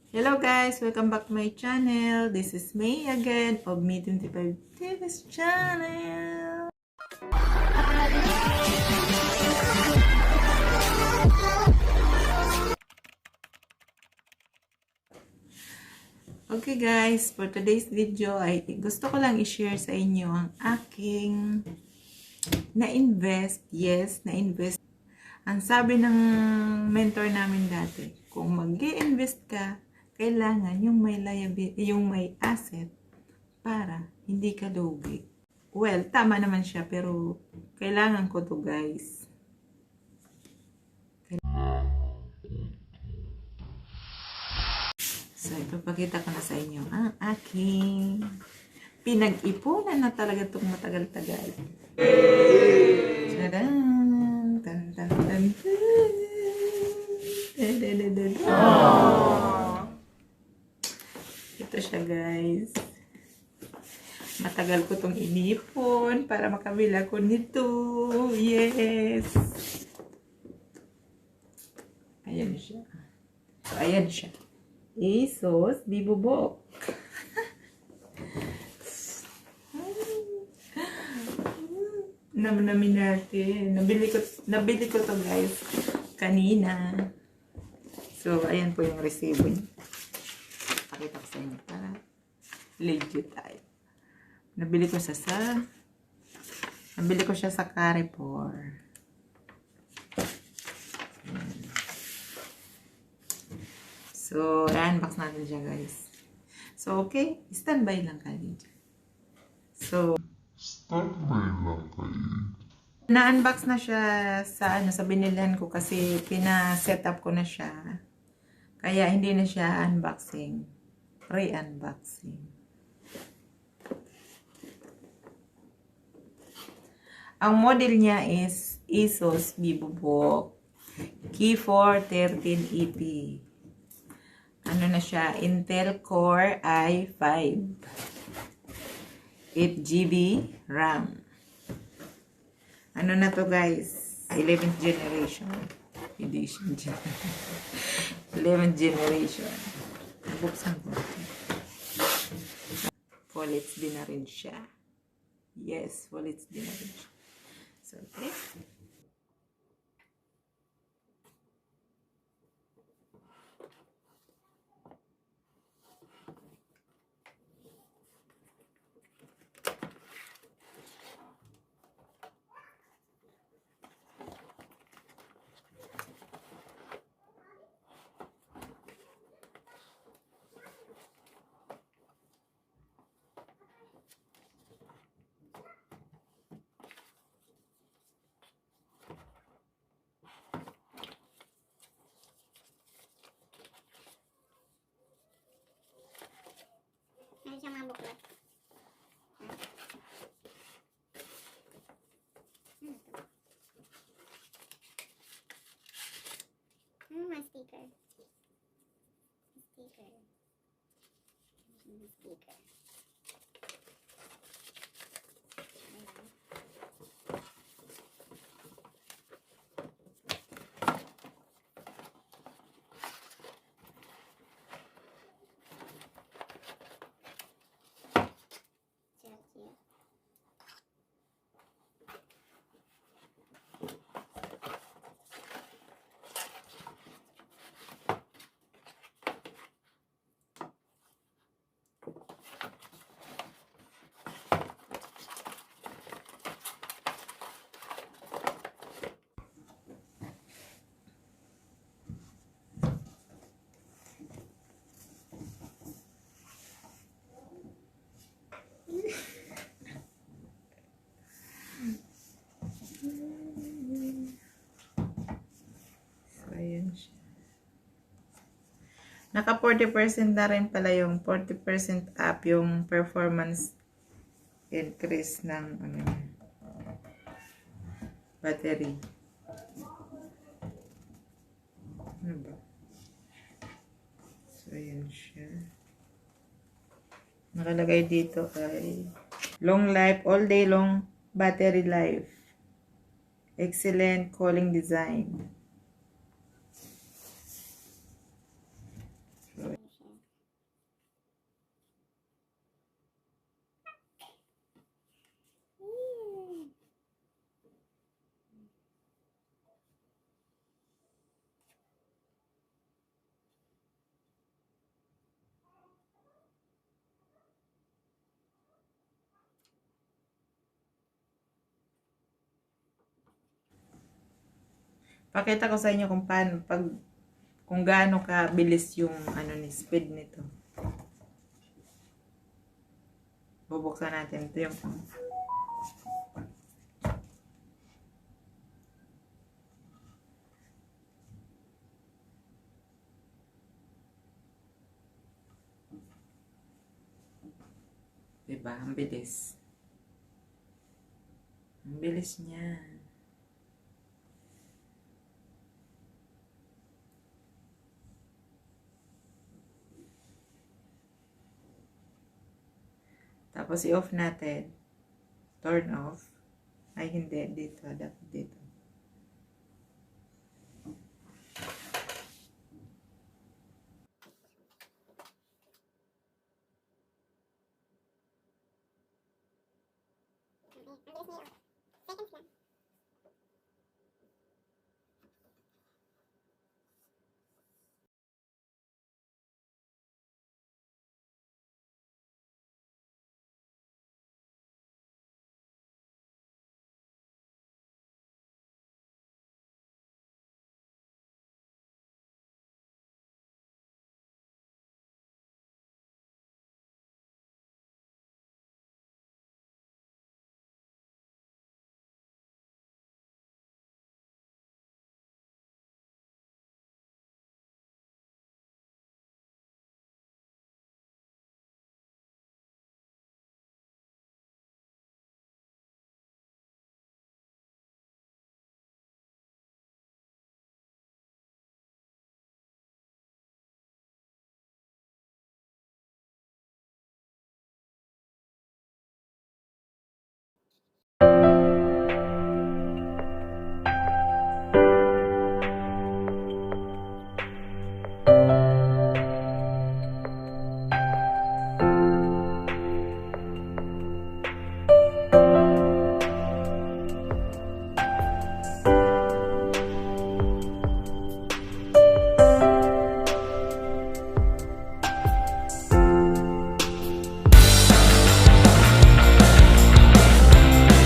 Hello guys! Welcome back to my channel. This is May again of Me25 TV's channel. Okay guys, for today's video ay gusto ko lang i-share sa inyo ang aking na-invest. Yes, na-invest. Ang sabi ng mentor namin dati, kung mag-i-invest ka, kailangan yung may liability, yung may asset para hindi ka lugi. Well, tama naman siya pero kailangan ko to guys. So, ipapakita ko na sa inyo ang aking pinag-ipunan na talaga itong matagal-tagal. Tadaan! Tan, tan, tan, tan. Ito siya guys. Matagal ko itong inipon para makabila ko nito. Yes! Ayan siya. So, ayan siya. ASOS Bibubok. Namin natin. Nabili ko to guys kanina. So, ayan po yung resibo niya. Pakita ko sa inyo para legit tayo. Nabili ko siya sa Carrefour. So, i-unbox natin siya guys. So, okay. Standby lang kayo. So, na-unbox na siya sa binilhan ko kasi pina-set up ko na siya. Kaya hindi na siya unboxing. Re-unboxing. Ang model niya is ASUS Bibubok Key4 13EP. Ano na siya? Intel Core i5. 8GB RAM. Ano na to guys? 11th generation. Edition. 11th generation. Buksan ko. Full HD na rin siya. Yes, full HD na rin siya. So, okay. Meron siyang mga buklat. Mga sticker. Sticker. Sticker. Ayan siya. Naka 40% na rin pala yung 40% up yung performance increase ng battery. Ano ba? So, ayan siya. Nakalagay dito ay long life, all day long battery life. Excellent calling design. Pakita ko sa inyo kung paano, kung gaano kabilis yung speed nito. Bubuksan natin. Ito yung diba? Ang bilis. Ang bilis niya. Tapos i-off natin. Turn off. Ay, hindi. Dito. Dapat dito.